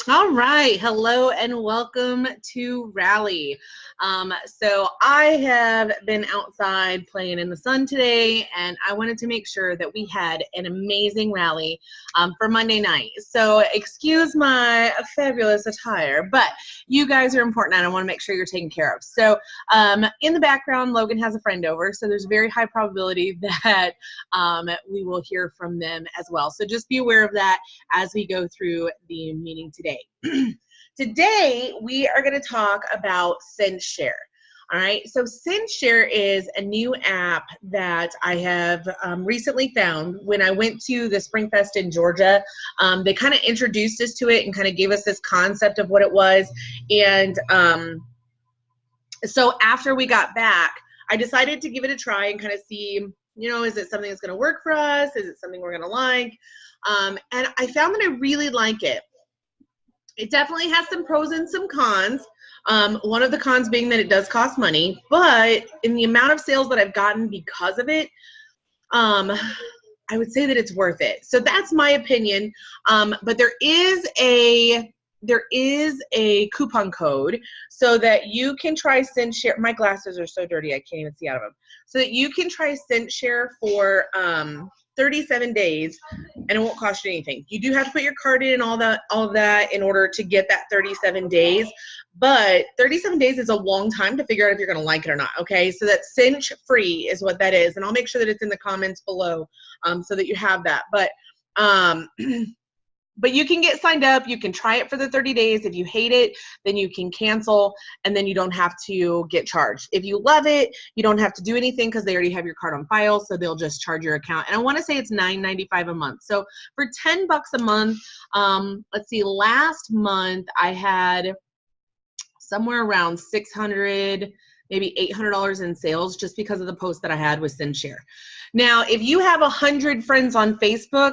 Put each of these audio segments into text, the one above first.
All right, hello and welcome to Rally. So I have been outside playing in the sun today, and I wanted to make sure that we had an amazing rally for Monday night. So excuse my fabulous attire, but you guys are important, and I want to make sure you're taken care of. So in the background, Logan has a friend over, so there's a very high probability that we will hear from them as well. So just be aware of that as we go through the meeting today. Today, we are going to talk about CinchShare. All right, so CinchShare is a new app that I have recently found. When I went to the Spring Fest in Georgia, they kind of introduced us to it and kind of gave us this concept of what it was. And so after we got back, I decided to give it a try and kind of see, you know, is it something that's going to work for us? Is it something we're going to like? And I found that I really like it. It definitely has some pros and some cons. One of the cons being that it does cost money, but in the amount of sales that I've gotten because of it, I would say that it's worth it. So that's my opinion. But there is a coupon code so that you can try CinchShare. My glasses are so dirty I can't even see out of them. So that you can try CinchShare for 37 days, and it won't cost you anything. You do have to put your card in and all of that in order to get that 37 days. But 37 days is a long time to figure out if you're going to like it or not. Okay, so that Cinch free is what that is, and I'll make sure that it's in the comments below so that you have that. But you can get signed up. You can try it for the 30 days. If you hate it, then you can cancel, and then you don't have to get charged. If you love it, you don't have to do anything because they already have your card on file, so they'll just charge your account. And I want to say it's $9.95 a month. So for 10 bucks a month, let's see, last month I had somewhere around $600, maybe $800 in sales just because of the post that I had with CinchShare. Now, if you have 100 friends on Facebook,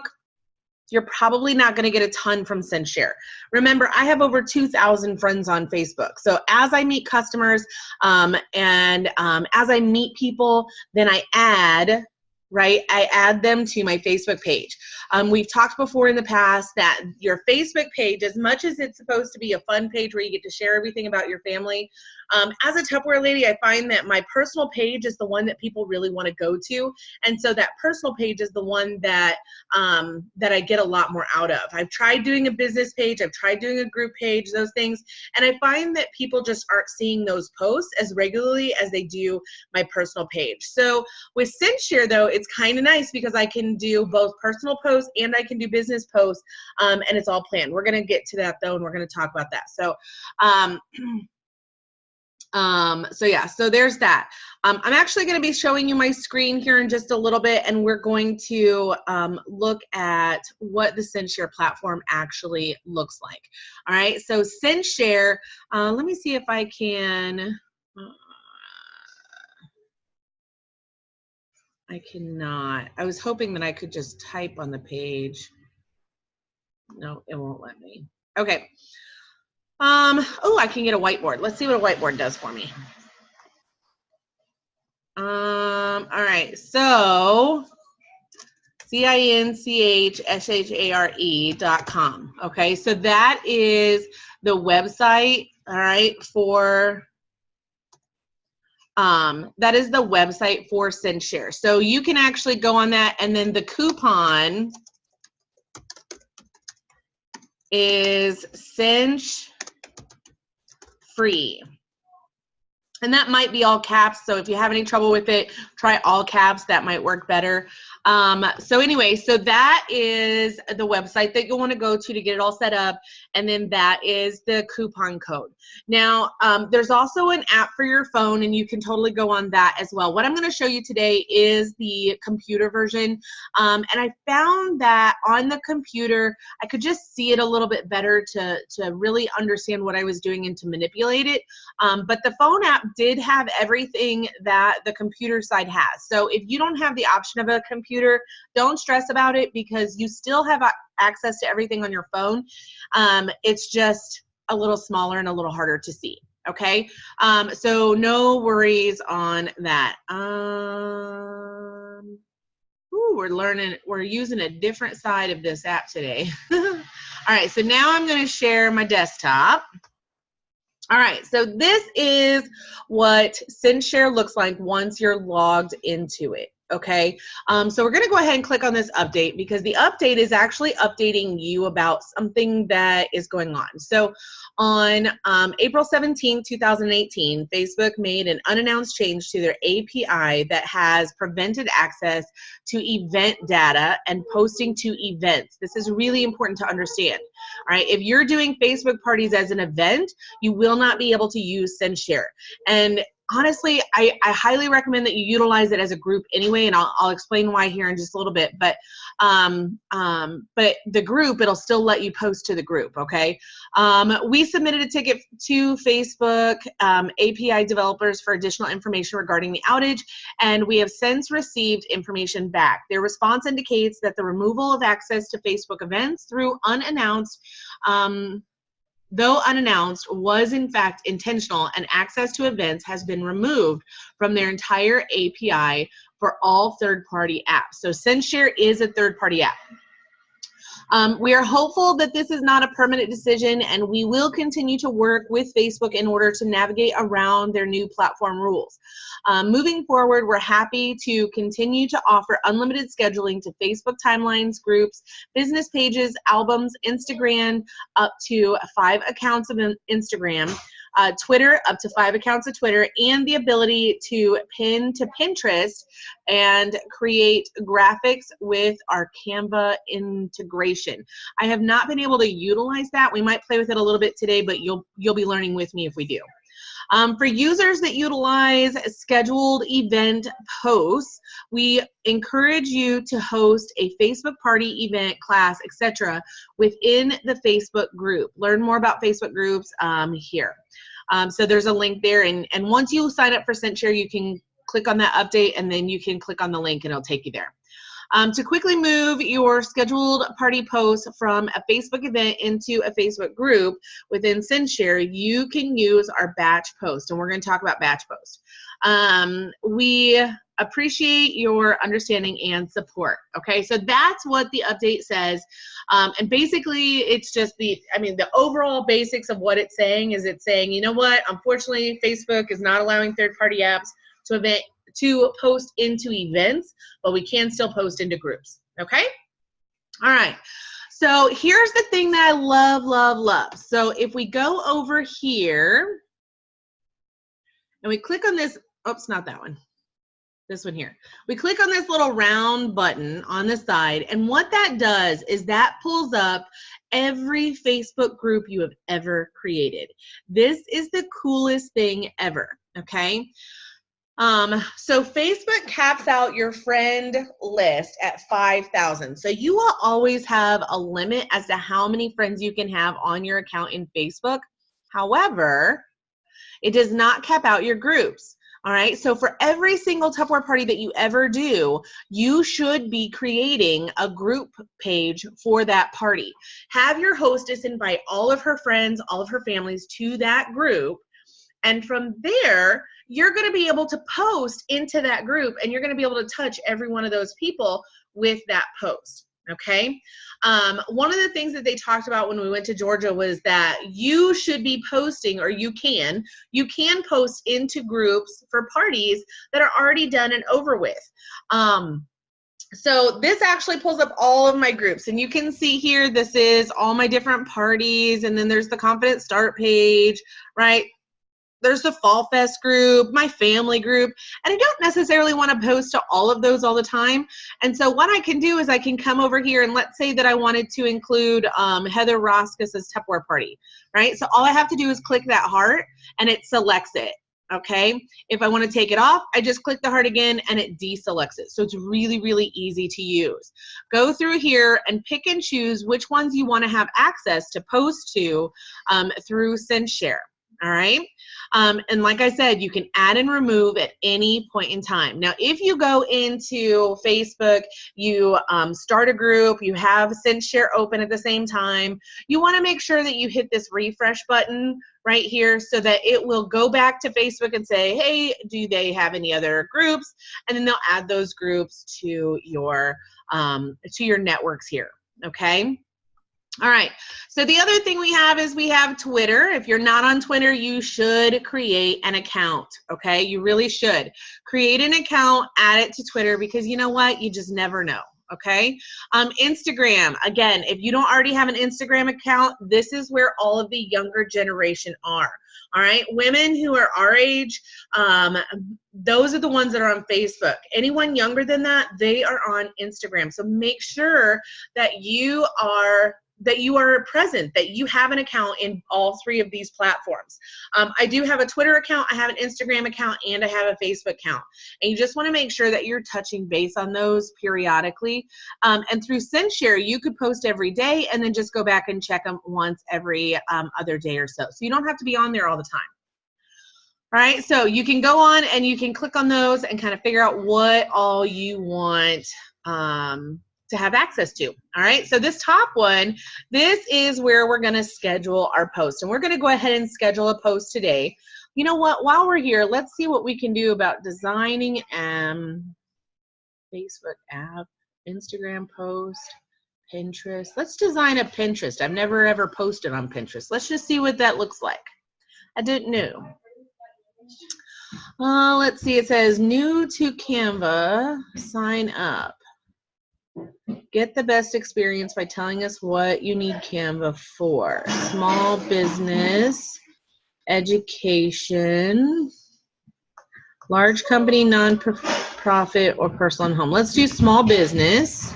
you're probably not going to get a ton from CinchShare. Remember, I have over 2,000 friends on Facebook. So as I meet customers and as I meet people, then I add them to my Facebook page. We've talked before in the past that your Facebook page, as much as it's supposed to be a fun page where you get to share everything about your family, as a Tupperware lady, I find that my personal page is the one that people really want to go to. And so that personal page is the one that I get a lot more out of. I've tried doing a business page. I've tried doing a group page, those things. And I find that people just aren't seeing those posts as regularly as they do my personal page. So with CinchShare, though, it's kind of nice because I can do both personal posts and I can do business posts, and it's all planned. We're going to get to that, though, and we're going to talk about that. So there's that. I'm actually going to be showing you my screen here in just a little bit, and we're going to look at what the CinchShare platform actually looks like. All right, so CinchShare, let me see if I can. I cannot. I was hoping that I could just type on the page. No, it won't let me. Okay. Oh, I can get a whiteboard. Let's see what a whiteboard does for me. All right, so CinchShare.com. Okay, so that is the website, all right, for CinchShare. So you can actually go on that, and then the coupon is Cinch free. And that might be all caps, so if you have any trouble with it, try all caps. That might work better. So anyway, so that is the website that you'll want to go to get it all set up, and then that is the coupon code. Now, there's also an app for your phone, and you can totally go on that as well. What I'm going to show you today is the computer version, and I found that on the computer, I could just see it a little bit better to really understand what I was doing and to manipulate it, but the phone app did have everything that the computer side has. So if you don't have the option of a computer, don't stress about it because you still have access to everything on your phone. It's just a little smaller and a little harder to see. Okay, so no worries on that. We're using a different side of this app today. All All right, so now I'm going to share my desktop. All right, so this is what CinchShare looks like once you're logged into it. Okay, so we're going to go ahead and click on this update because the update is actually updating you about something that is going on. So on April 17, 2018, Facebook made an unannounced change to their API that has prevented access to event data and posting to events. This is really important to understand. All right, if you're doing Facebook parties as an event, you will not be able to use CinchShare. And honestly, I highly recommend that you utilize it as a group anyway, and I'll explain why here in just a little bit. But the group, it'll still let you post to the group, okay? We submitted a ticket to Facebook API developers for additional information regarding the outage, and we have since received information back. Their response indicates that the removal of access to Facebook events through unannounced though unannounced, was in fact intentional, and access to events has been removed from their entire API for all third-party apps. So CinchShare is a third-party app. We are hopeful that this is not a permanent decision, and we will continue to work with Facebook in order to navigate around their new platform rules. Moving forward, we're happy to continue to offer unlimited scheduling to Facebook timelines, groups, business pages, albums, Instagram, up to 5 accounts of Instagram, Twitter, up to 5 accounts of Twitter, and the ability to pin to Pinterest and create graphics with our Canva integration. I have not been able to utilize that. We might play with it a little bit today, but you'll be learning with me if we do. For users that utilize scheduled event posts, we encourage you to host a Facebook party, event, class, etc. within the Facebook group. Learn more about Facebook groups here. So there's a link there, and once you sign up for CinchShare, you can click on that update, and then you can click on the link, and it'll take you there. To quickly move your scheduled party posts from a Facebook event into a Facebook group within CinchShare, you can use our batch post, and we're going to talk about batch post. We appreciate your understanding and support. Okay, so that's what the update says, and basically it's just the overall basics of what it's saying is it's saying, you know what, unfortunately Facebook is not allowing third-party apps to post into events, but we can still post into groups. Okay, all right, so here's the thing that I love. So if we go over here and we click on this, oops, not that one, this one here. We click on this little round button on the side, and what that does is that pulls up every Facebook group you have ever created. This is the coolest thing ever, okay? So Facebook caps out your friend list at 5,000. So you will always have a limit as to how many friends you can have on your account in Facebook. However, it does not cap out your groups. All right, so for every single Tupperware party that you ever do, you should be creating a group page for that party. Have your hostess invite all of her friends, all of her families to that group, and from there, you're going to be able to post into that group, and you're going to be able to touch every one of those people with that post. Okay, one of the things that they talked about when we went to Georgia was that you should be posting, or you can post into groups for parties that are already done and over with. So this actually pulls up all of my groups, and you can see here, this is all my different parties, and then there's the Confident Start page, right? There's the Fall Fest group, my family group, and I don't necessarily want to post to all of those all the time. And so what I can do is I can come over here, and let's say that I wanted to include Heather Roskis's Tupperware party, right? So all I have to do is click that heart, and it selects it, okay? If I want to take it off, I just click the heart again, and it deselects it. So it's really, really easy to use. Go through here and pick and choose which ones you want to have access to post to through CinchShare. All right, and like I said, you can add and remove at any point in time. Now, if you go into Facebook, you start a group, you have CinchShare open at the same time, you want to make sure that you hit this refresh button right here so that it will go back to Facebook and say, hey, do they have any other groups? And then they'll add those groups to your networks here, okay? All right, so the other thing we have is we have Twitter. If you're not on Twitter, you should create an account, okay? You really should. Create an account, add it to Twitter, because you know what? You just never know, okay? Instagram, again, if you don't already have an Instagram account, this is where all of the younger generation are, all right? Women who are our age, those are the ones that are on Facebook. Anyone younger than that, they are on Instagram. So make sure that you are present, that you have an account in all three of these platforms. I do have a Twitter account, I have an Instagram account, and I have a Facebook account. And you just want to make sure that you're touching base on those periodically. And through CinchShare, you could post every day and then just go back and check them once every other day or so. So you don't have to be on there all the time. All right, so you can go on and you can click on those and kind of figure out what all you want to have access to. All right, so this top one, this is where we're going to schedule our post, and we're going to go ahead and schedule a post today. You know what, while we're here, let's see what we can do about designing Facebook app, Instagram post, Pinterest. Let's design a Pinterest. I've never ever posted on Pinterest. Let's just see what that looks like. I didn't know. Let's see, it says new to Canva, sign up. Get the best experience by telling us what you need Canva for. Small business, education, large company, non-profit, or personal and home. Let's do small business.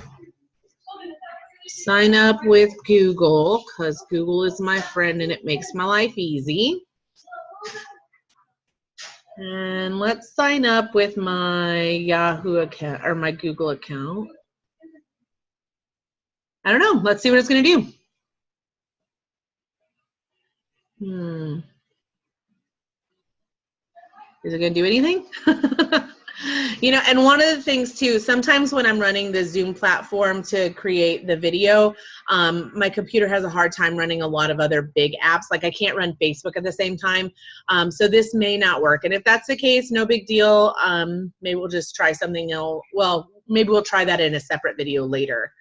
Sign up with Google, because Google is my friend and it makes my life easy. And let's sign up with my Yahoo account or my Google account. I don't know. Let's see what it's going to do. Is it going to do anything? You know, and one of the things too, sometimes when I'm running the Zoom platform to create the video, my computer has a hard time running a lot of other big apps. Like I can't run Facebook at the same time. So this may not work. And if that's the case, no big deal. Maybe we'll just try something else. Well, maybe we'll try that in a separate video later.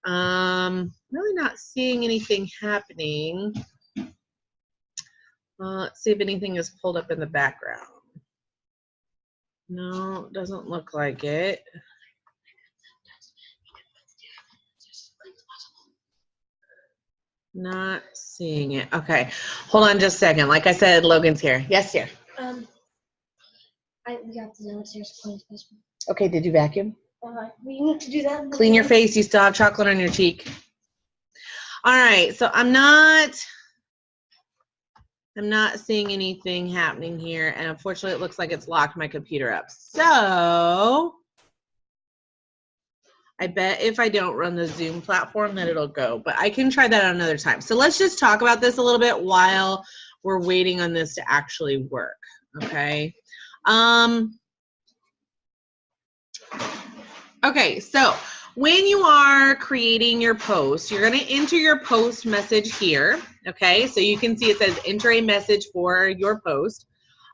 Really not seeing anything happening. Let's see if anything is pulled up in the background. No, doesn't look like it. Not seeing it. Okay, hold on just a second. Like I said, Logan's here. Yes, dear. We got the downstairs clean face. Okay, did you vacuum? We need to do that. Clean your face. You still have chocolate on your cheek. All right, so I'm not seeing anything happening here, and unfortunately it looks like it's locked my computer up. So I bet if I don't run the Zoom platform that it'll go, but I can try that another time. So let's just talk about this a little bit while we're waiting on this to actually work, okay? Okay, so when you are creating your post, you're going to enter your post message here, okay? So you can see it says enter a message for your post.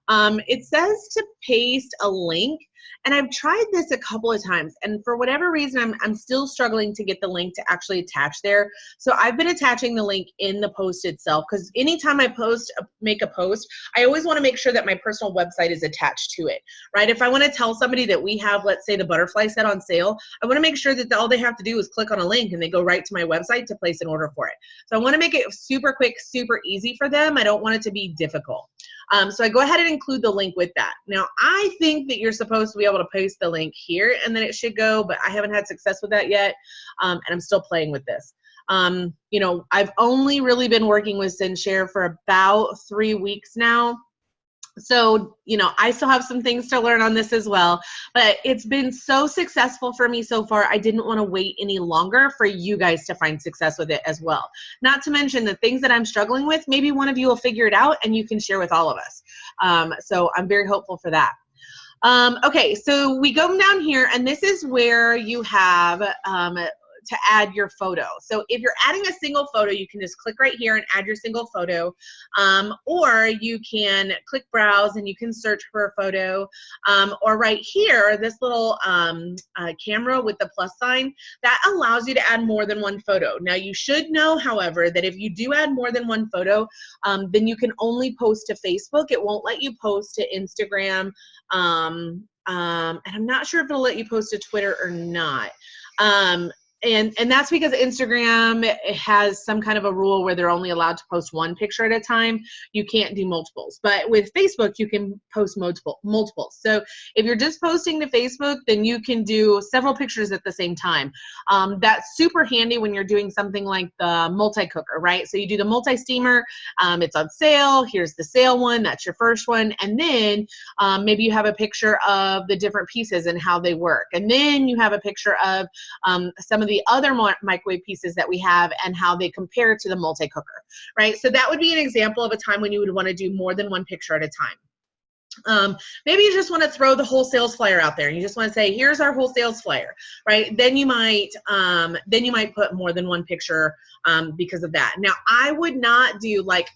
It says to paste a link, and I've tried this a couple of times, and for whatever reason, I'm still struggling to get the link to actually attach there. So I've been attaching the link in the post itself, because anytime I make a post, I always want to make sure that my personal website is attached to it, right? If I want to tell somebody that we have, let's say, the butterfly set on sale, I want to make sure that all they have to do is click on a link and they go right to my website to place an order for it. So I want to make it super quick, super easy for them. I don't want it to be difficult. So I go ahead and include the link with that. Now, I think that you're supposed to be able to paste the link here and then it should go, but I haven't had success with that yet, and I'm still playing with this. You know, I've only really been working with CinchShare for about 3 weeks now. So, you know, I still have some things to learn on this as well, but it's been so successful for me so far. I didn't want to wait any longer for you guys to find success with it as well. Not to mention the things that I'm struggling with, maybe one of you will figure it out and you can share with all of us. So I'm very hopeful for that. Okay, so we go down here and this is where you have to add your photo. So if you're adding a single photo, you can just click right here and add your single photo, or you can click browse and you can search for a photo, or right here, this little camera with the plus sign, that allows you to add more than one photo. Now you should know, however, that if you do add more than one photo, then you can only post to Facebook. It won't let you post to Instagram, and I'm not sure if it'll let you post to Twitter or not. And that's because Instagram has some kind of a rule where they're only allowed to post one picture at a time. You can't do multiples. But with Facebook, you can post multiples. So if you're just posting to Facebook, then you can do several pictures at the same time. That's super handy when you're doing something like the multi-cooker, right? So you do the multi-steamer, it's on sale, here's the sale one, that's your first one, and then maybe you have a picture of the different pieces and how they work. And then you have a picture of some of the other microwave pieces that we have and how they compare to the multi-cooker, right? So that would be an example of a time when you would want to do more than one picture at a time. Maybe you just want to throw the whole sales flyer out there and you just want to say, here's our whole sales flyer, right? Then you might put more than one picture because of that. Now, I would not do like,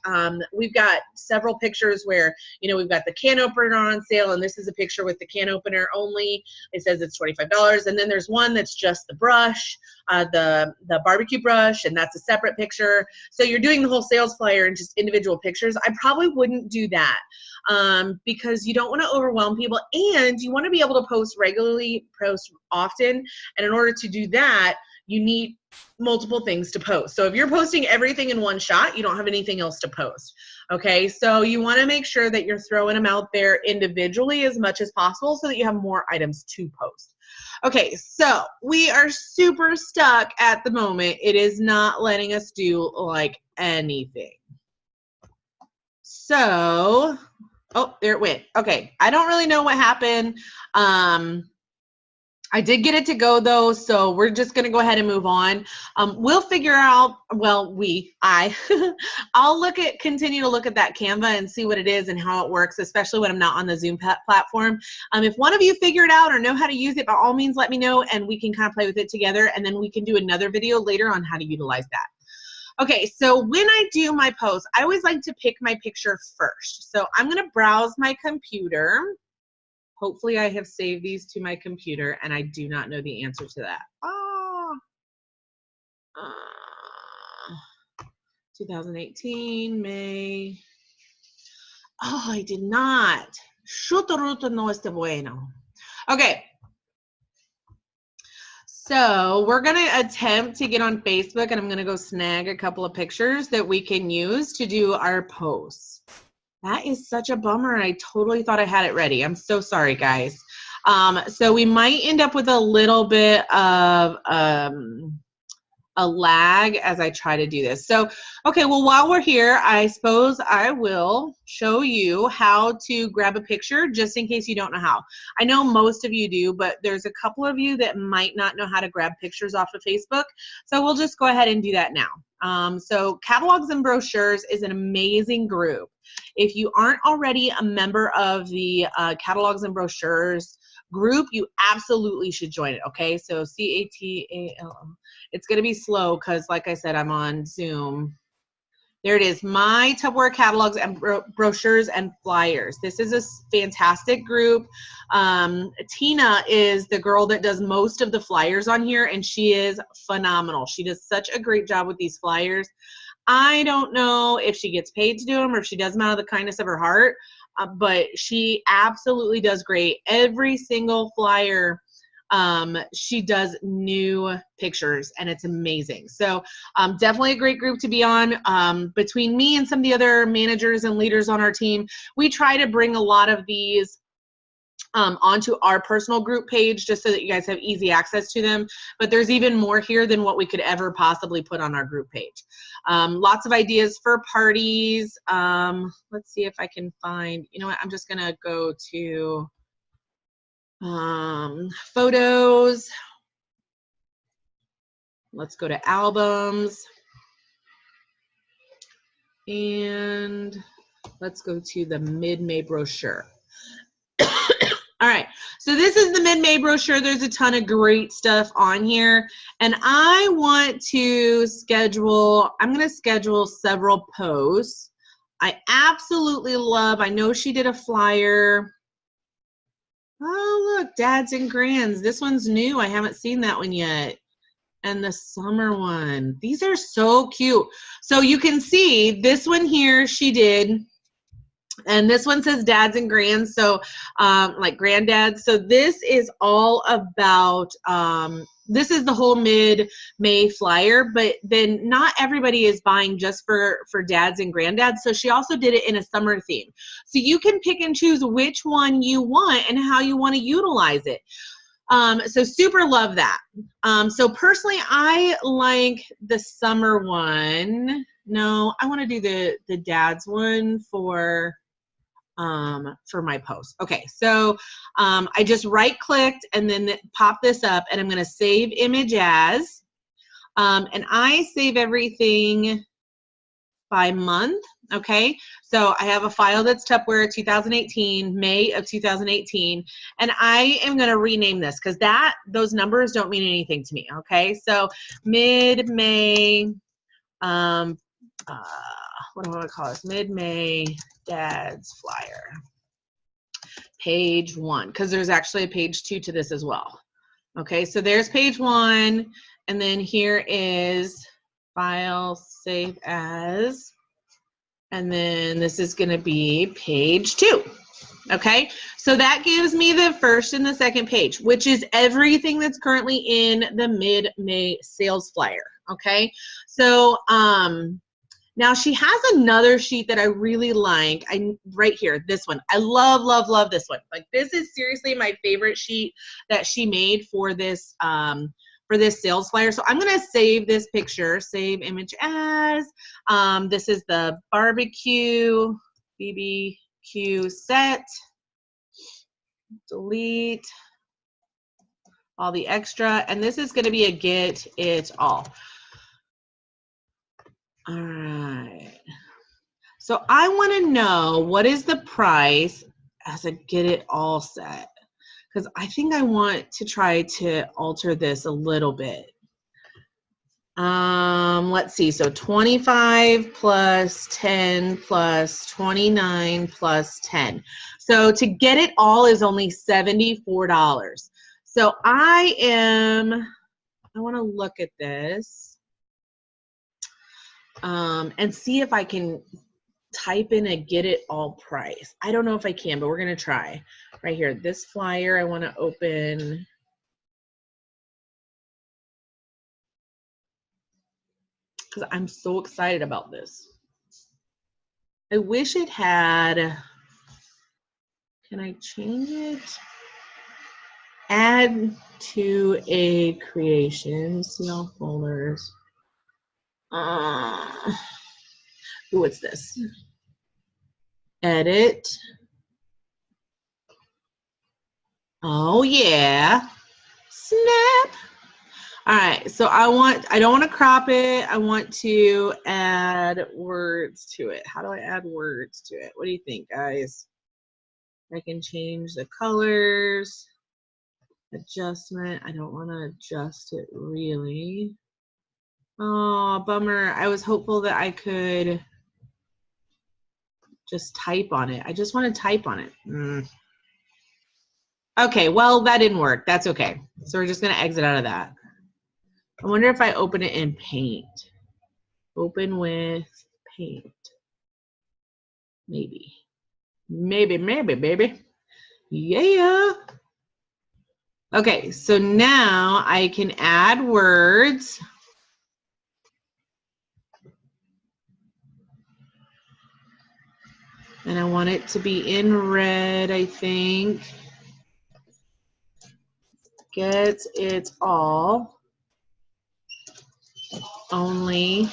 we've got several pictures where, you know, we've got the can opener on sale, and this is a picture with the can opener only. It says it's $25. And then there's one that's just the brush, the barbecue brush, and that's a separate picture. So you're doing the whole sales flyer in just individual pictures. I probably wouldn't do that because you don't want to overwhelm people, and you want to be able to post regularly, post often. And in order to do that, you need multiple things to post. So if you're posting everything in one shot, you don't have anything else to post. Okay, so you want to make sure that you're throwing them out there individually as much as possible so that you have more items to post. Okay, so we are super stuck at the moment. It is not letting us do like anything. So, oh, there it went. Okay, I don't really know what happened. I did get it to go though, so we're just gonna go ahead and move on. We'll figure out, well, I'll continue to look at that Canva and see what it is and how it works, especially when I'm not on the Zoom platform. If one of you figure it out or know how to use it, by all means, let me know and we can kind of play with it together, and then we can do another video later on how to utilize that. Okay, so when I do my post, I always like to pick my picture first. So I'm gonna browse my computer. Hopefully I have saved these to my computer and I do not know the answer to that. 2018, May. Oh, I did not. Chutoruto no este bueno. Okay. So we're going to attempt to get on Facebook, and I'm going to go snag a couple of pictures that we can use to do our posts. That is such a bummer. I totally thought I had it ready. I'm so sorry, guys. So we might end up with a little bit of a lag as I try to do this. So, okay, well, while we're here, I suppose I will show you how to grab a picture just in case you don't know how. I know most of you do, but there's a couple of you that might not know how to grab pictures off of Facebook. So we'll just go ahead and do that now. So Catalogs and Brochures is an amazing group. If you aren't already a member of the Catalogs and Brochures group, you absolutely should join it, okay? So CATALO. It's going to be slow because, like I said, I'm on Zoom. There it is, My Tupperware Catalogs and Brochures and Flyers. This is a fantastic group. Tina is the girl that does most of the flyers on here, and she is phenomenal. She does such a great job with these flyers. I don't know if she gets paid to do them or if she does them out of the kindness of her heart, but she absolutely does great. Every single flyer, she does new pictures, and it's amazing. So definitely a great group to be on. Between me and some of the other managers and leaders on our team, we try to bring a lot of these onto our personal group page just so that you guys have easy access to them. But there's even more here than what we could ever possibly put on our group page. Lots of ideas for parties. Let's see if I can find, you know what, I'm just gonna go to photos. Let's go to albums. And let's go to the mid-May brochure. All right, So this is the mid-May brochure. There's a ton of great stuff on here. And I want to schedule, I'm going to schedule several posts. I absolutely love, I know she did a flyer. Oh, look, Dads and Grands. This one's new. I haven't seen that one yet. And the summer one. These are so cute. So you can see this one here she did. And this one says Dads and Grands, so like granddads. So this is all about, this is the whole mid-May flyer, but then not everybody is buying just for dads and granddads. So she also did it in a summer theme. So you can pick and choose which one you want and how you want to utilize it. So super love that. So personally, I like the summer one. No, I want to do the dad's one for my post. Okay, so I just right clicked and then pop this up and I'm going to save image as, and I save everything by month. Okay, so I have a file that's Tupperware 2018, May of 2018, and I am going to rename this because those numbers don't mean anything to me. Okay, so mid-May, what do I want to call this? Mid-May Dad's Flyer. Page 1, because there's actually a page 2 to this as well. Okay, so there's page 1, and then here is file, save as, and then this is going to be page 2. Okay, so that gives me the first and the second page, which is everything that's currently in the mid-May sales flyer. Okay, so now she has another sheet that I really like. Right here, this one. I love, love, love this one. Like this is seriously my favorite sheet that she made for this sales flyer. So I'm gonna save this picture, save image as. This is the barbecue BBQ set. Delete all the extra, and this is gonna be a get it all. All right. So I want to know what is the price as a get it all set, because I think I want to try to alter this a little bit. Let's see. So 25 plus 10 plus 29 plus 10. So to get it all is only $74. So I want to look at this. And see if I can type in a get it all price. I don't know if I can, but we're going to try. Right here, this flyer I want to open. Because I'm so excited about this. I wish it had, can I change it? Add to a creation, see all folders. What's this? Edit. Oh yeah. Snap. All right, so I don't want to crop it. I want to add words to it. How do I add words to it? What do you think, guys? I can change the colors. Adjustment. I don't want to adjust it really. Oh, bummer. I was hopeful that I could just type on it. I just want to type on it. Okay, well, that didn't work. That's okay. So we're just going to exit out of that. I wonder if I open it in Paint. Open with Paint. Maybe. Maybe, baby. Yeah. Okay, so now I can add words. And I want it to be in red, I think. Get it all. Only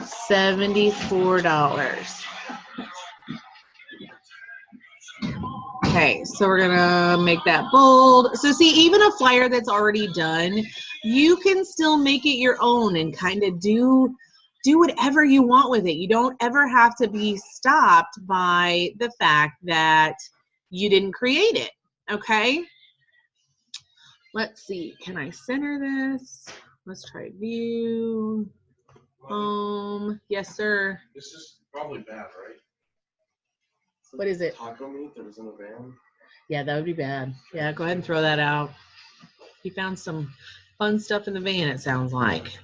$74. Okay, so we're gonna make that bold. So see, even a flyer that's already done, you can still make it your own and kind of do whatever you want with it. You don't ever have to be stopped by the fact that you didn't create it. Okay. Let's see. Can I center this? Let's try view. Home. Yes, sir. This is probably bad, right? What is it? Taco meat that was in a van. Yeah, that would be bad. Yeah, go ahead and throw that out. He found some fun stuff in the van, it sounds like.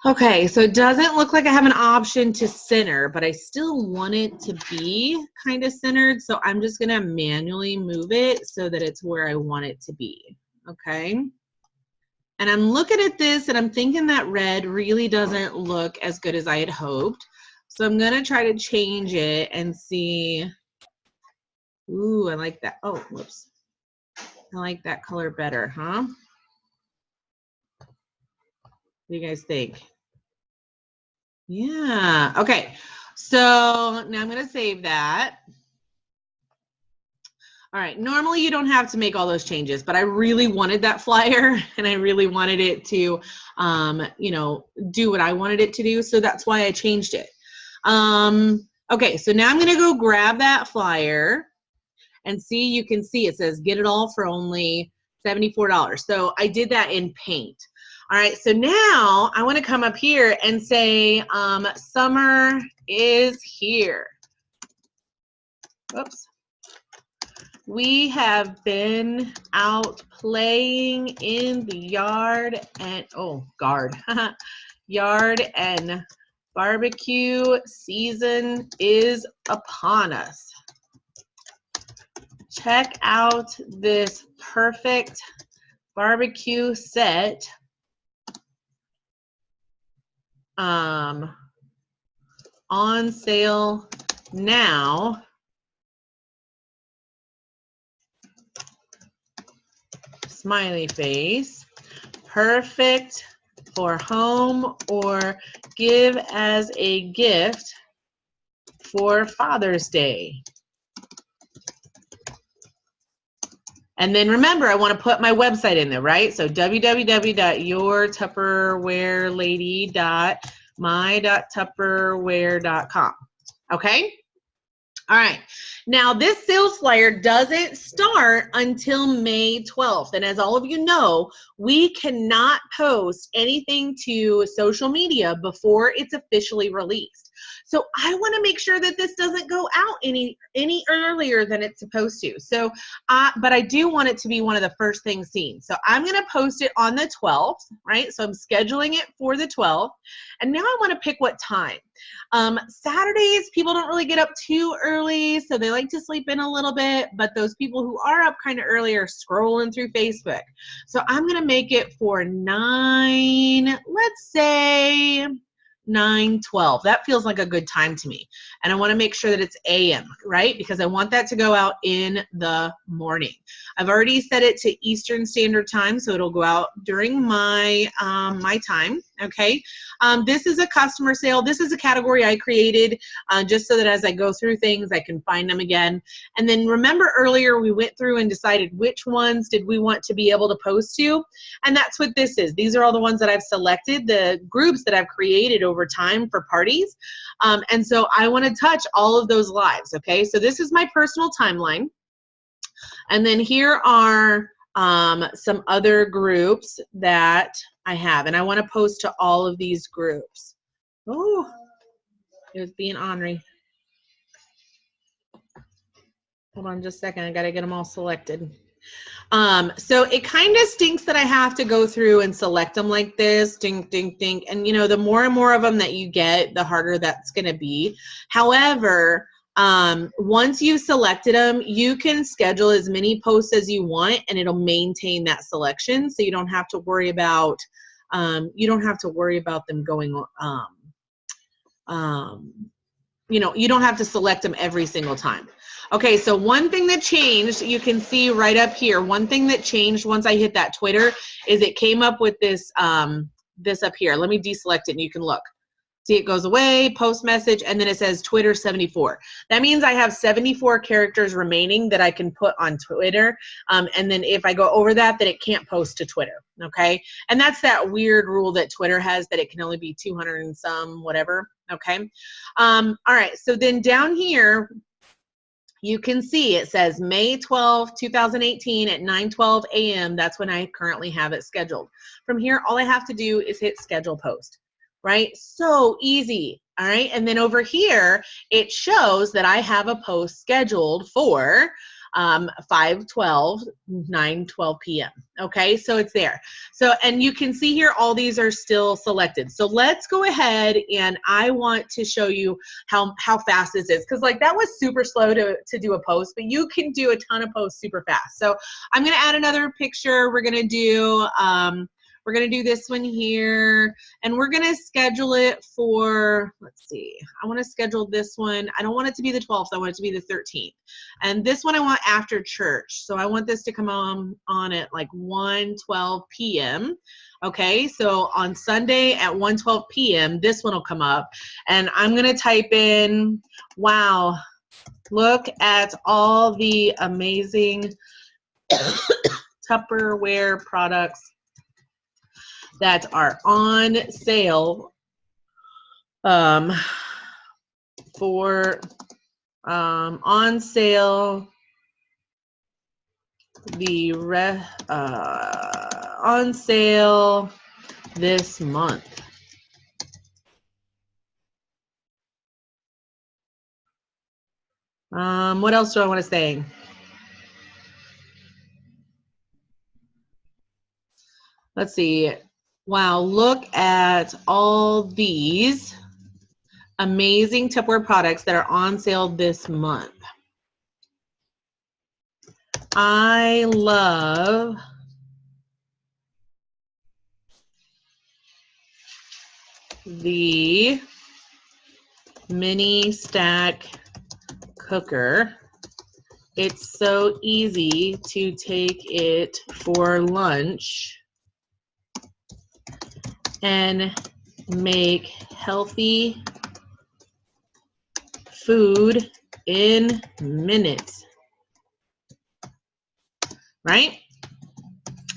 Okay, so it doesn't look like I have an option to center, but I still want it to be kind of centered, so I'm just going to manually move it so that it's where I want it to be. Okay? And I'm looking at this and I'm thinking that red really doesn't look as good as I had hoped. So I'm going to try to change it and see. Ooh, I like that. Oh, whoops. I like that color better, huh? What do you guys think? Yeah. Okay. So now I'm going to save that. All right. Normally you don't have to make all those changes, but I really wanted that flyer and I really wanted it to, you know, do what I wanted it to do. So that's why I changed it. Okay. So now I'm going to go grab that flyer and see, you can see it says get it all for only $74. So I did that in Paint. All right, so now I want to come up here and say summer is here. Oops. We have been out playing in the yard and, oh, yard and barbecue season is upon us. Check out this perfect barbecue set. On sale now. Smiley face. Perfect for home or give as a gift for Father's Day. And then remember, I want to put my website in there, right? So www.yourtupperware.my.tupperware.com. Okay? All right. Now, this sales flyer doesn't start until May 12th. And as all of you know, we cannot post anything to social media before it's officially released. So I want to make sure that this doesn't go out any earlier than it's supposed to. So, but I do want it to be one of the first things seen. So I'm going to post it on the 12th, right? So I'm scheduling it for the 12th. And now I want to pick what time. Saturdays, people don't really get up too early, so they like to sleep in a little bit, but those people who are up kind of early are scrolling through Facebook. So I'm going to make it for 9, let's say 9:12. That feels like a good time to me. And I want to make sure that it's AM, right? Because I want that to go out in the morning. I've already set it to Eastern Standard Time, so it'll go out during my my time, okay? This is a customer sale. This is a category I created just so that as I go through things, I can find them again. And then remember earlier we went through and decided which ones did we want to be able to post to, and that's what this is. These are all the ones that I've selected, the groups that I've created over time for parties. And so I want to touch all of those lives, okay? So this is my personal timeline. And then here are some other groups that I have, and I want to post to all of these groups. Oh, it was being ornery. Hold on just a second. I got to get them all selected. So it kind of stinks that I have to go through and select them like this, ding, ding, ding. And, you know, the more and more of them that you get, the harder that's going to be. However, once you've selected them, you can schedule as many posts as you want, and it'll maintain that selection. So you don't have to worry about, them going, you know, you don't have to select them every single time. Okay, so one thing that changed, you can see right up here, one thing that changed once I hit that Twitter is it came up with this, this up here. Let me deselect it and you can look. See, it goes away, post message, and then it says Twitter 74. That means I have 74 characters remaining that I can put on Twitter. And then if I go over that, then it can't post to Twitter, okay? And that's that weird rule that Twitter has that it can only be 200 and some, whatever, okay? All right, so then down here, you can see it says May 12, 2018 at 9:12 a.m. That's when I currently have it scheduled. From here, all I have to do is hit schedule post, right? So easy, all right? And then over here, it shows that I have a post scheduled for 5:12, 9:12 p.m. Okay, so it's there. So, and you can see here, all these are still selected. So let's go ahead, and I want to show you how fast this is, because like that was super slow to do a post, but you can do a ton of posts super fast. So I'm going to add another picture. We're going to do this one here, and we're going to schedule it for, let's see, I want to schedule this one. I don't want it to be the 12th. I want it to be the 13th. And this one I want after church. So I want this to come on at like 1:12 p.m. Okay, so on Sunday at 1:12 p.m., this one will come up. And I'm going to type in, wow, look at all the amazing Tupperware products that are on sale on sale on sale this month. What else do I want to say? Let's see. Wow, look at all these amazing Tupperware products that are on sale this month. I love the mini stack cooker. It's so easy to take it for lunch and make healthy food in minutes, right?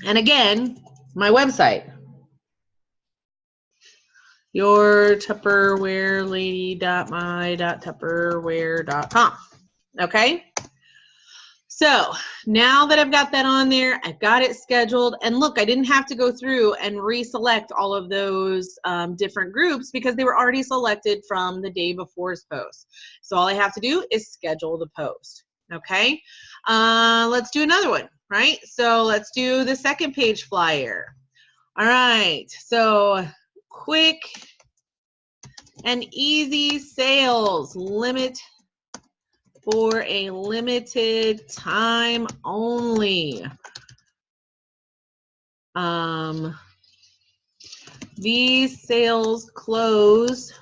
And again, my website, yourtupperwarelady.my.tupperware.com. Okay, so now that I've got that on there, I've got it scheduled, and look, I didn't have to go through and reselect all of those different groups because they were already selected from the day before's post. So all I have to do is schedule the post. Okay, let's do another one, right? So let's do the second page flyer. All right, so quick and easy sales, limit for a limited time only. These sales close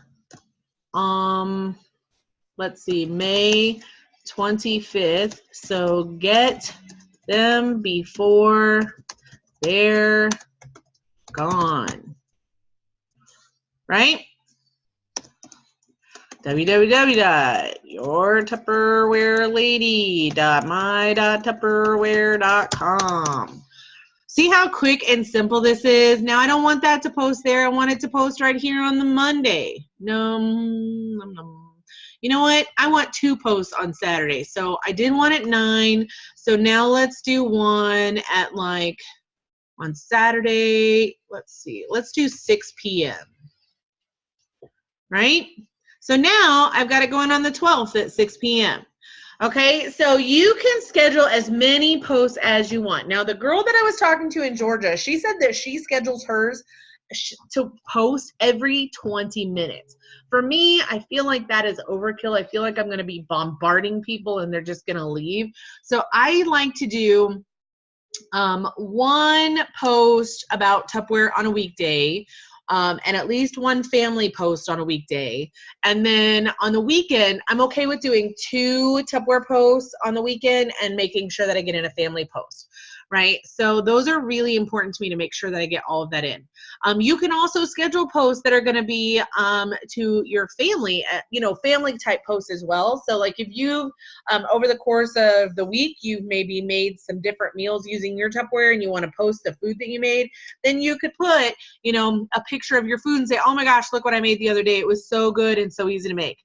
let's see, May 25th. So get them before they're gone, right? www.yourtupperwarelady.my.tupperware.com. See how quick and simple this is? Now I don't want that to post there. I want it to post right here on the Monday. You know what? I want 2 posts on Saturday. So I did one at 9. So now let's do one at like on Saturday. Let's see. Let's do 6 p.m. Right? So now I've got it going on the 12th at 6 p.m. Okay, so you can schedule as many posts as you want. Now, the girl that I was talking to in Georgia, she said that she schedules hers to post every 20 minutes. For me, I feel like that is overkill. I feel like I'm going to be bombarding people and they're just going to leave. So I like to do one post about Tupperware on a weekday, and at least one family post on a weekday. And then on the weekend, I'm okay with doing 2 Tupperware posts on the weekend and making sure that I get in a family post, right? So those are really important to me to make sure that I get all of that in. You can also schedule posts that are going to be to your family, family type posts as well. So like if you, over the course of the week, you've maybe made some different meals using your Tupperware and you want to post the food that you made, then you could put, a picture of your food and say, oh my gosh, look what I made the other day. It was so good and so easy to make.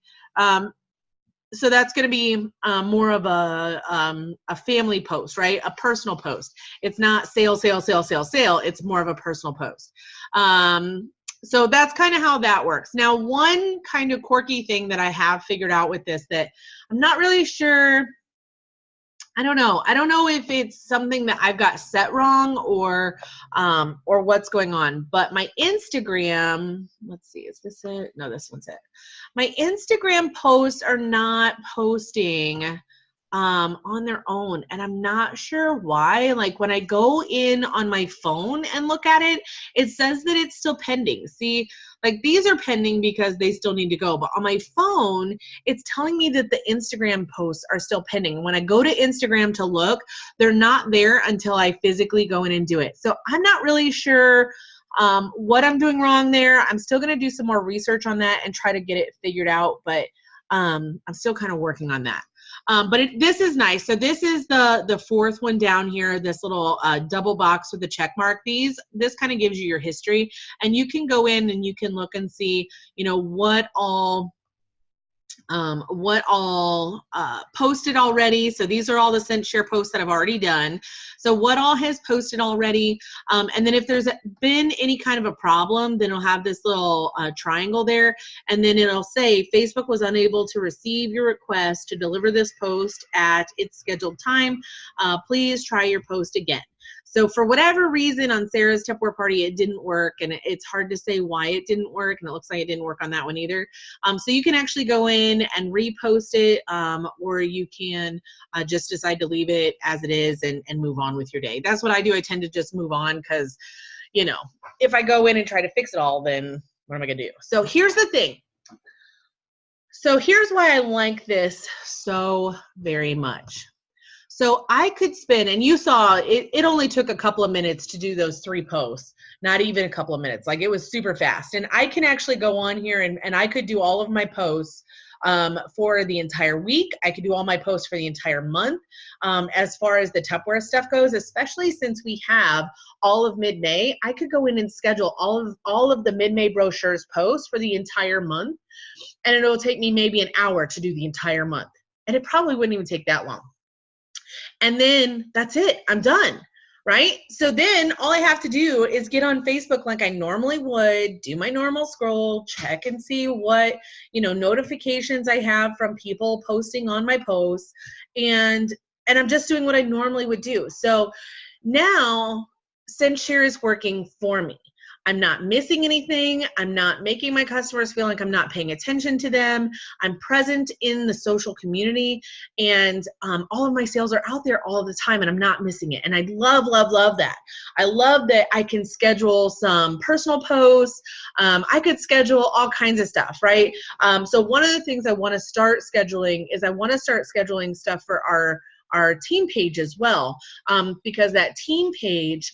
so that's going to be more of a family post, right? A personal post. It's not sale, sale, sale, sale, sale. It's more of a personal post. So that's kind of how that works. Now, one kind of quirky thing that I have figured out with this that I'm not really sure, I don't know. I don't know if it's something that I've got set wrong or what's going on. But my Instagram, let's see, is this it? No, this one's it. My Instagram posts are not posting on their own, and I'm not sure why. Like when I go in on my phone and look at it, it says that it's still pending. See, like these are pending because they still need to go, but on my phone, it's telling me that the Instagram posts are still pending. When I go to Instagram to look, they're not there until I physically go in and do it. So I'm not really sure what I'm doing wrong there. I'm still going to do some more research on that and try to get it figured out, but I'm still kind of working on that. But this is nice. So this is the fourth one down here, this little double box with the check mark. This kind of gives you your history, and you can go in and you can look and see, you know, what all posted already. So these are all the CinchShare posts that I've already done. So what all has posted already. And then if there's been any kind of a problem, then it'll have this little triangle there. And then it'll say, Facebook was unable to receive your request to deliver this post at its scheduled time. Please try your post again. So for whatever reason on Sarah's Tupperware Party, it didn't work, and it's hard to say why it didn't work, and it looks like it didn't work on that one either. So you can actually go in and repost it, or you can just decide to leave it as it is and move on with your day. That's what I do. I tend to just move on because, you know, if I go in and try to fix it all, then what am I going to do? So here's the thing. So here's why I like this so very much. So I could spend, and you saw it only took a couple of minutes to do those 3 posts, not even a couple of minutes. Like it was super fast. And I can actually go on here and I could do all of my posts for the entire week. I could do all my posts for the entire month. As far as the Tupperware stuff goes, especially since we have all of mid-May, I could go in and schedule all of the mid-May brochures posts for the entire month. And it'll take me maybe an hour to do the entire month. And it probably wouldn't even take that long. And then that's it. I'm done, right? So then all I have to do is get on Facebook like I normally would, do my normal scroll, check and see what, you know, notifications I have from people posting on my posts, and I'm just doing what I normally would do. So now CinchShare is working for me. I'm not missing anything. I'm not making my customers feel like I'm not paying attention to them. I'm present in the social community, and all of my sales are out there all the time, and I'm not missing it. And I love, love, love that. I love that I can schedule some personal posts. I could schedule all kinds of stuff, right? So one of the things I want to start scheduling is I want to start scheduling stuff for our team page as well, because that team page,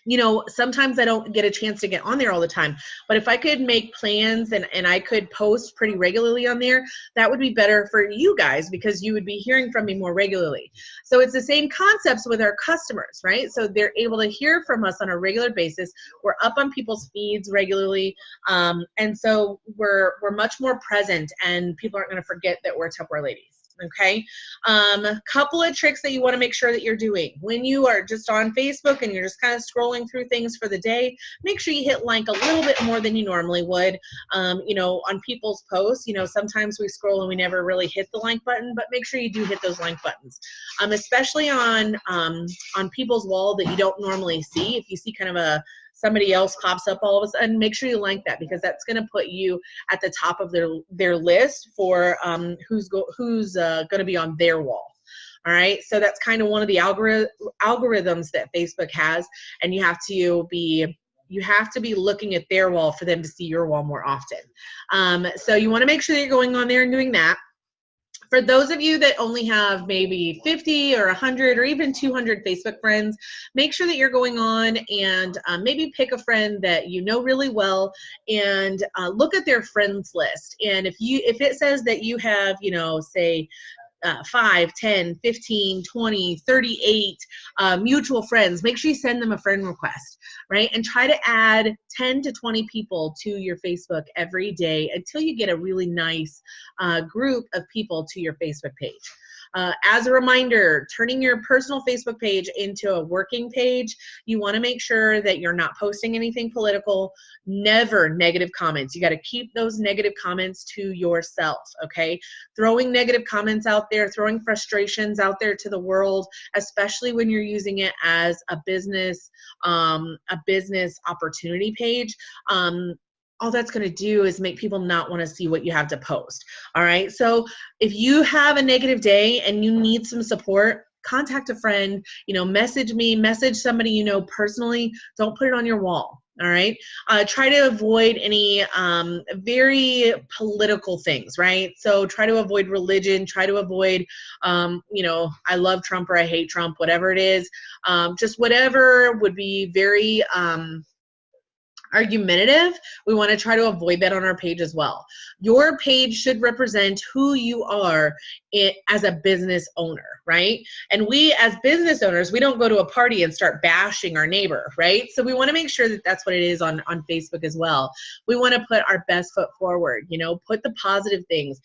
you know, sometimes I don't get a chance to get on there all the time, but if I could make plans and I could post pretty regularly on there, that would be better for you guys because you would be hearing from me more regularly. So it's the same concepts with our customers, right? So they're able to hear from us on a regular basis. We're up on people's feeds regularly. And so we're much more present, and people aren't going to forget that we're Tupperware ladies. Okay, couple of tricks that you want to make sure that you're doing when you are just on Facebook and you're just kind of scrolling through things for the day. Make sure you hit like a little bit more than you normally would. You know, on people's posts, you know, sometimes we scroll and we never really hit the like button, but make sure you do hit those like buttons, especially on people's wall that you don't normally see. If you see kind of somebody else pops up all of a sudden, make sure you like that, because that's going to put you at the top of their list for who's going to be on their wall. All right, so that's kind of one of the algorithms that Facebook has, and you have to be looking at their wall for them to see your wall more often. So you want to make sure that you're going on there and doing that. For those of you that only have maybe 50 or 100 or even 200 Facebook friends, make sure that you're going on and maybe pick a friend that you know really well and look at their friends list. And if it says that you have, you know, say 5, 10, 15, 20, 38 mutual friends. Make sure you send them a friend request, right? And try to add 10 to 20 people to your Facebook every day until you get a really nice group of people to your Facebook page. As a reminder, turning your personal Facebook page into a working page, you want to make sure that you're not posting anything political, never negative comments. You got to keep those negative comments to yourself, okay? Throwing negative comments out there, throwing frustrations out there to the world, especially when you're using it as a business opportunity page, all that's going to do is make people not want to see what you have to post. All right. So if you have a negative day and you need some support, contact a friend, message me, message somebody you know personally. Don't put it on your wall. All right. Try to avoid any very political things, right? So try to avoid religion, try to avoid, I love Trump or I hate Trump, whatever it is. Just whatever would be very, argumentative, we want to try to avoid that on our page as well. Your page should represent who you are as a business owner, right? And we as business owners, we don't go to a party and start bashing our neighbor, right? So we want to make sure that that's what it is on Facebook as well. We want to put our best foot forward, put the positive things,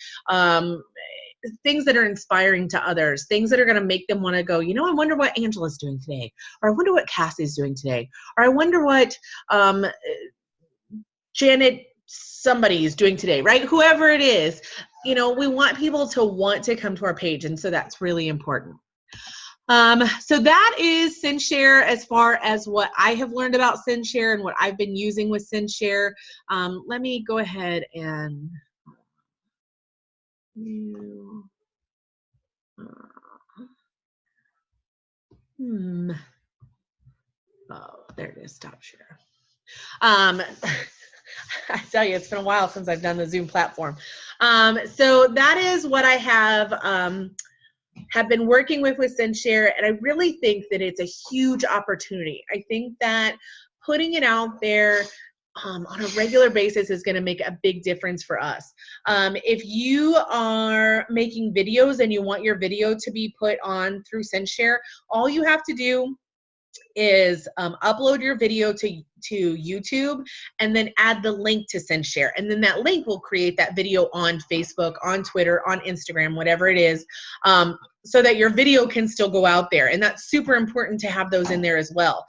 things that are inspiring to others, things that are going to make them want to go, I wonder what Angela's doing today, or I wonder what Cassie's doing today, or I wonder what Janet somebody is doing today, right? Whoever it is, we want people to want to come to our page, and so that's really important. So that is CinchShare as far as what I have learned about CinchShare and what I've been using with CinchShare. Let me go ahead and oh, there it is, stop share. I tell you, it's been a while since I've done the Zoom platform. So that is what I have been working with CinchShare, and I really think that it's a huge opportunity. I think that putting it out there on a regular basis is going to make a big difference for us. If you are making videos and you want your video to be put on through CinchShare, all you have to do is upload your video to YouTube and then add the link to CinchShare. And then that link will create that video on Facebook, on Twitter, on Instagram, whatever it is, so that your video can still go out there. And that's super important to have those in there as well.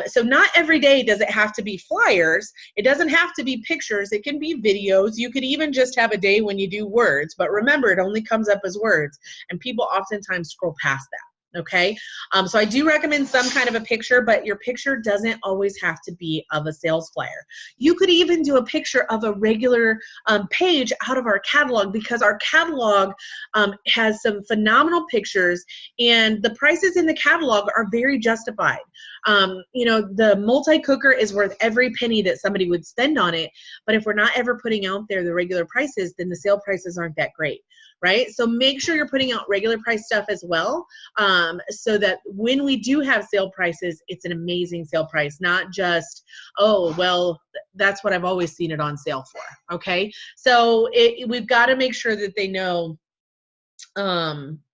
So not every day does it have to be flyers. It doesn't have to be pictures. It can be videos. You could even just have a day when you do words. But remember, it only comes up as words. And people oftentimes scroll past that. Okay, so I do recommend some kind of a picture, but your picture doesn't always have to be of a sales flyer. You could even do a picture of a regular page out of our catalog, because our catalog has some phenomenal pictures, and the prices in the catalog are very justified. The multi-cooker is worth every penny that somebody would spend on it, but if we're not ever putting out there the regular prices, then the sale prices aren't that great. Right? So make sure you're putting out regular price stuff as well, so that when we do have sale prices, it's an amazing sale price, not just, oh, well, that's what I've always seen it on sale for. Okay? So we've got to make sure that they know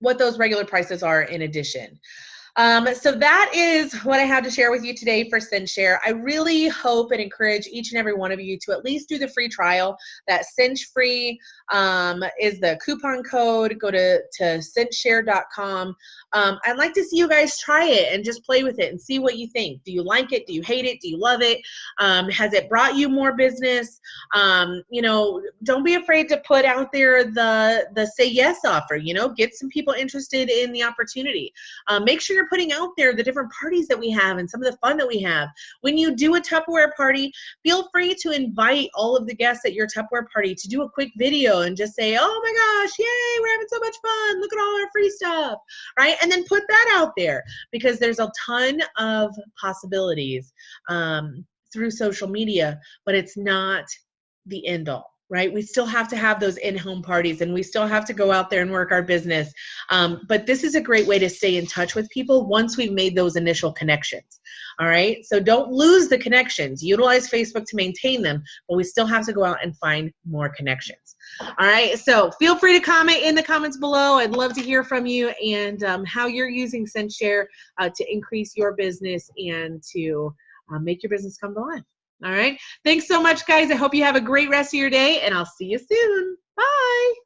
what those regular prices are in addition. So that is what I have to share with you today for CinchShare. I really hope and encourage each and every one of you to at least do the free trial. That Cinch Free is the coupon code. Go to CinchShare.com. I'd like to see you guys try it and just play with it and see what you think. Do you like it? Do you hate it? Do you love it? Has it brought you more business? Don't be afraid to put out there the say yes offer. Get some people interested in the opportunity. Make sure you're putting out there the different parties that we have and some of the fun that we have. When you do a Tupperware party, feel free to invite all of the guests at your Tupperware party to do a quick video and just say, oh my gosh, yay, we're having so much fun. Look at all our free stuff, right? And then put that out there, because there's a ton of possibilities through social media, but it's not the end all. right? We still have to have those in-home parties, and we still have to go out there and work our business. But this is a great way to stay in touch with people once we've made those initial connections, all right? So don't lose the connections. Utilize Facebook to maintain them, but we still have to go out and find more connections. All right, so feel free to comment in the comments below. I'd love to hear from you and how you're using CinchShare to increase your business and to make your business come to life. All right. Thanks so much, guys. I hope you have a great rest of your day, and I'll see you soon. Bye.